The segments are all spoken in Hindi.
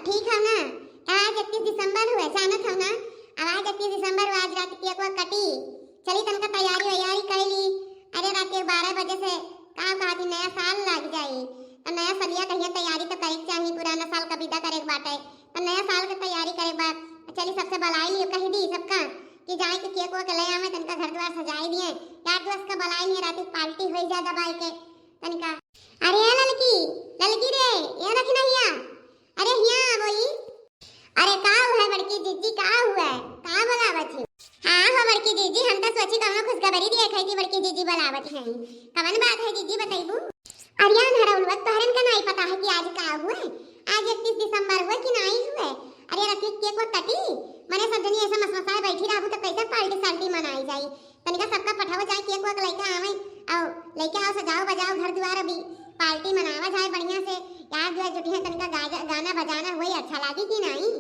ठीक है ना? आज 31 दिसंबर हुए जानत हो ना? अब आज 31 दिसंबर हुआ, आज रात केक वा कटी। चली तनका तैयारी वैयारी कैली। अरे रात के 12 बजे से का कहती नया साल लग जाई। तो नया सालिया कहिया तैयारी तो करे चाहिए, पुराना साल का विदा करे बाटे। तो नया साल के तैयारी करे बा चली सबसे बलाई लियो, कह दी सबका कि जाए के केक वा ले आवे, तनका घर द्वार सजाई दिए। यार दोस्त का बलाई नहीं, रात पार्टी होई जा दबाई के तनका। अरे ये ललकी ललकी रे, ये रखना हिया। अरे हिया बोली। अरे का हुआ बड़की जीजी, का हुआ का बुलावत है? हां हो बड़की जीजी, हम तो सोची कौनो खुशखबरी दिए खाई थी बड़की जीजी बुलावत है। कवन बात है जीजी बताइबू? अरियान हरौलवत तहरन का नहीं पता है कि आज का हुआ? आज 31 दिसंबर हुआ कि नहीं हुआ? अरे रखी केक वो कटी, मने सब जनी ऐसा मसमसाए बैठी रहू तो कैसे पार्टी साल्टी मनाई जाई। तनिका सबका पठावा जाए केक वो लेके आवे और लेके आओ, सजाओ बजाओ घर द्वार, अभी पार्टी मनावा जाए बढ़िया से। यार जो जुटी है तनिका गाना बजाना वही अच्छा लागी कि नहीं?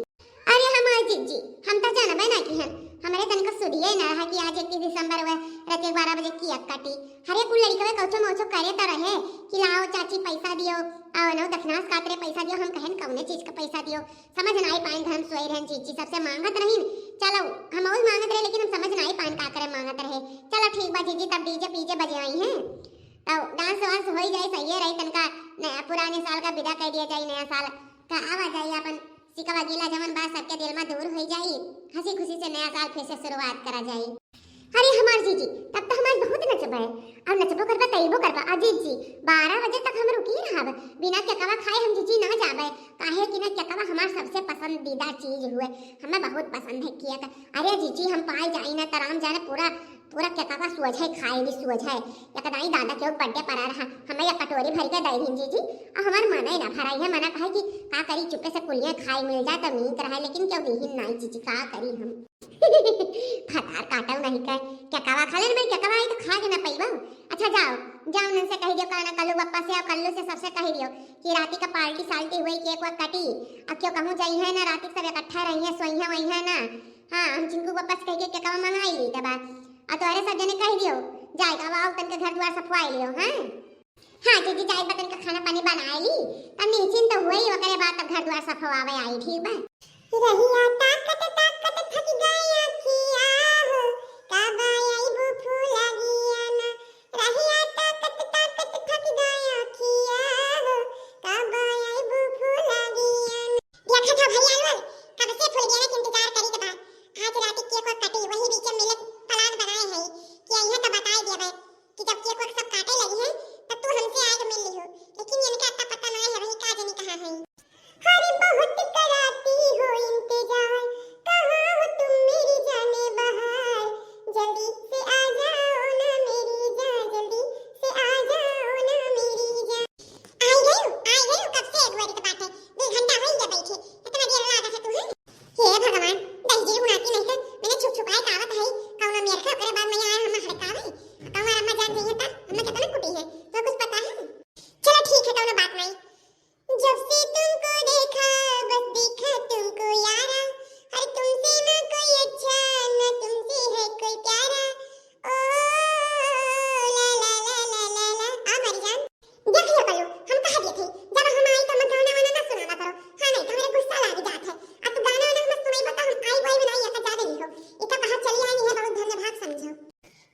अरे हमार जीजी हम तो जानबे ना कि हमारे तनिका सुधिए ना है कि आज 31 दिसंबर हुए रात 12 बजे केक काटी। हरे कुल लड़का कौचो मौचो करे तो रहे कि लाओ चाची पैसा दियो, आओ ना दक्षिणास कातरे पैसा दियो। हम कहन कौने चीज का पैसा दियो समझ नहीं पाए, हम सोई रहन जीजी सबसे मांगत रही। चलो हम और मांगत रहे लेकिन हम समझ नहीं पाए का करे मांगत रहे। चलो ठीक बा जीजी, तब डीजे पीजे बजे आई हैं तो डांस वांस हो जाए, सही रही तनका नया पुराने साल का विदा कर दिया जाए। नया साल का आवा जाए, अपन सिकवा गीला जमन बात सबके दिल में दूर हो जाई, हंसी खुशी से नया साल फिर से शुरुआत करा जाए। अरे हमार जीजी तब तो हमार बहुत नचबे और नचबो करबा तैबो करबा। अजीत जी 12 बजे तक हम रुकी रहब, बिना केकवा खाए हम जीजी ना जाबे। काहे कि ना केकवा हमार सबसे पसंदीदा चीज हुए, हमें बहुत पसंद है केक। अरे जीजी हम पाए जाई ना तराम जाने पूरा पूरा केकवा सुझाए खाए ली सुझाए। एकदाई दादा के बर्थडे पर रहा, हमें या कटोरी भर के दई जीजी और हमार मन ही ना भराई है। मना कहे कि का करी चुपके से कुलियां खाई मिल जाए तो मीत रहे, लेकिन क्यों दीहिन नहीं जीजी का करी हम। फटार काटो नहीं कह केकवा खा ले, मैं केकवा आई तो खा के ना पईबो। अच्छा जाओ जाओ नन से कह दियो काना कल्लू पप्पा से और कल्लू से सबसे कह दियो कि राती का पार्टी साल्टी हुई केक वा कटी। अब क्यों कहूं जाई है ना राती सब इकट्ठा रही है सोई है वही है ना। हां हम चिंकू पप्पा से कह के केकवा मंगाई ली तब आ तो अरे सब जने कह दियो जाएगा वाओ तन के घर द्वार सफवाई लियो। हां जीजी जाए बतन का खाना पानी बनाई ली तब निश्चिंत तो हुई, ओकरे बाद तब घर द्वार सफवावे आई। ठीक बा रहिया ताकत ताकत थक गई अखिया हो, कब आई वो फूल गिया ना। रहिया ताकत ताकत थक गई अखिया हो, कब आई वो फूल गिया ना। देखा था भैया लोग कब से फूल गिया ना इंतजार करी के बाद आज रात केक को कटी, वही बीच में मिले प्लान बनाए है कि यहां तो बताई देबे कि जब केक को सब काटे लगी है तब तू हमसे आके मिल लियो, लेकिन इनका अत्ता पता नहीं है वही का जानी कहां है। हरे बहुत कराती हो इंतजार, कहां हो तुम मेरी जाने बहार, जल्दी से आ जाओ ना मेरी जान, जल्दी से आ जाओ ना मेरी जान। आई गई कब से एक बारी की बात है, 2 घंटा हो गया बैठे, इतना देर लगा है तुम्हें। हे भगवान दही उड़ाती नहीं तो मैंने छुप छुपाए कावत है कौन मेरे का, ओकरे बाद मैं आया हम हड़कावे कौन अम्मा जान गई है तब हमें कितना कुटी है तो कुछ पता है। चलो ठीक है कौन बात नहीं, जब से तुमको देखा बस देखा तुमको यारा, हर तुमसे ना कोई अच्छा ना तुमसे है कोई प्यारा। ओ ला ला ला ला ला ला आ मेरी जान देख लिया करो हम कहा दिए थे जब हम आई तो मत गाना वाना ना सुनाना करो। हां नहीं तो मेरे गुस्सा लग जाता है। अब तो गाना वाना मत सुनाई बता, हम आई वही बनाई या ज्यादा ही हो इतना कहा चली आई नहीं है, बहुत धन्यवाद समझो।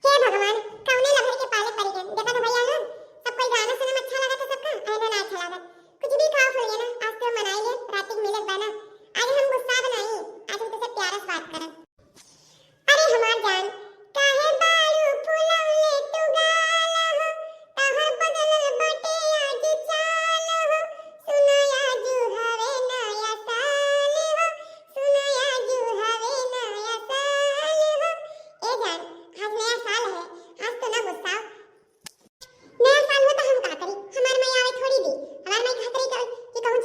हे भगवान कौने लहर के पाले पड़ गए। देखा तो भैया लोग सब कोई गाना सुनना अच्छा लगा था सबका, ऐसा ना अच्छा लगा कुछ भी खाओ खोलिए ना, आज तो मनाई ले रात मिलत बना। आज हम गुस्सा बनाई, आज हम तुझसे प्यार से बात करें। अरे हमार जान काहे बारू फुलौले तू गाला हो, तहर बदल बटे आज चाल हो, सुनो आजू हवे नया साल हो, सुनो आजू हवे नया साल हो। ए जान आज नया साल है, आज तो ना गुस्सा नया साल में तो हम का करी, हमार मैं आवे थोड़ी दी हमार मैं खतरी कर कि कहूं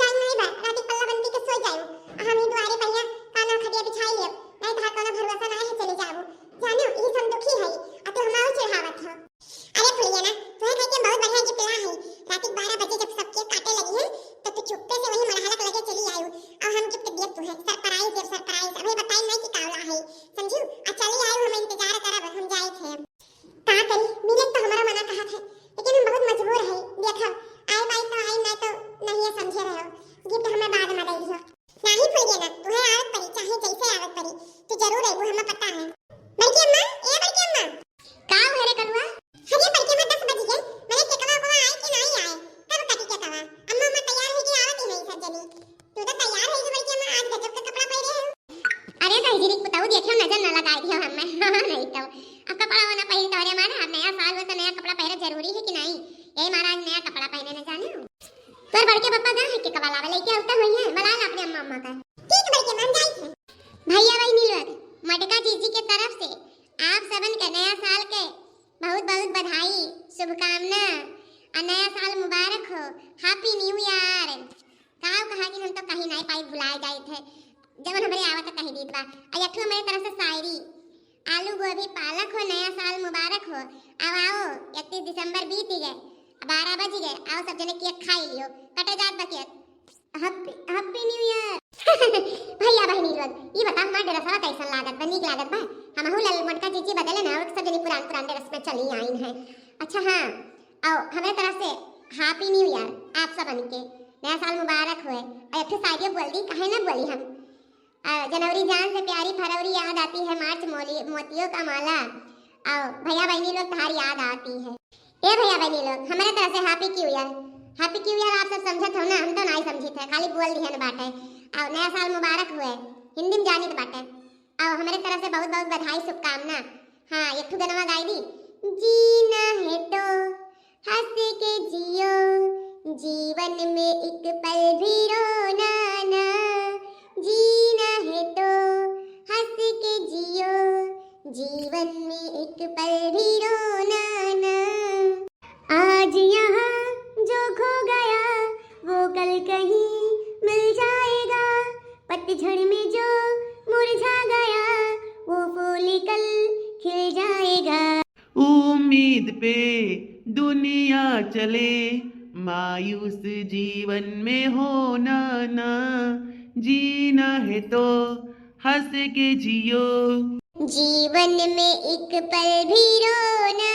नजर न लगाई दियो हमें नहीं तो अब कपड़ा होना पहन तोरे मारे अब नया साल हो तो नया कपड़ा पहरे जरूरी है कि नहीं। यही महाराज नया कपड़ा पहने न जाने तोर बड़के पापा गा है के कपड़ा लावे लेके उतर हुई है बला ला अपने अम्मा अम्मा का ठीक बड़के मन जाई है। भैया बहनी लोग मटका जीजी के तरफ से आप सबन के नया साल के बहुत बहुत बधाई शुभकामना और नया साल मुबारक हो। Happy new year. काव कहा कि हम तो कहीं नहीं पाई भुलाए गए थे जब हमरे आवत कही दीत बा। और यठो मेरे तरफ से शायरी आलू गोभी पालक हो नया साल मुबारक हो। अब आओ 31 दिसंबर बीत गए 12 बज गए आओ सब जने केक खाई लियो कटे जात बा केक। Happy new year. भैया बहनी लोग ई बता हमार ड्रेसवा कैसन लागत बा नीक लागत बा। हमहु लल मोटका जीजी बदले ना सब जने पुरान ड्रेस में चली आइन है। अच्छा हां आओ हमारे तरफ से हैप्पी न्यू ईयर आप सबन के नया साल मुबारक होए। और एक शायरी बोल दी काहे ना बोली हम जनवरी जान से प्यारी फरवरी याद आती है मार्च मोतियों का माला। आओ भैया बहनी लोग तार याद आती है। ए भैया बहनी लोग हमारे तरफ से happy new year. Happy new year आप सब समझत हो ना हम तो नहीं समझी थे खाली बोल दिहन बाटे। आओ नया साल मुबारक हुए हिंदी में जानित बाटे। आओ हमारे तरफ से बहुत बहुत बधाई शुभकामना। हां एक ठो गाना गाई दी जीना है तो हंस के जियो जीवन में एक पल भी रोना ना। जीना है तो हंस के जियो जीवन में एक पल भी रोना ना। आज यहाँ जो खो गया वो कल कहीं मिल जाएगा। पतझड़ में जो मुरझा गया वो फूल कल खिल जाएगा। उम्मीद पे दुनिया चले मायूस जीवन में होना ना। जीना है तो हंस के जियो जीवन में एक पल भी रोना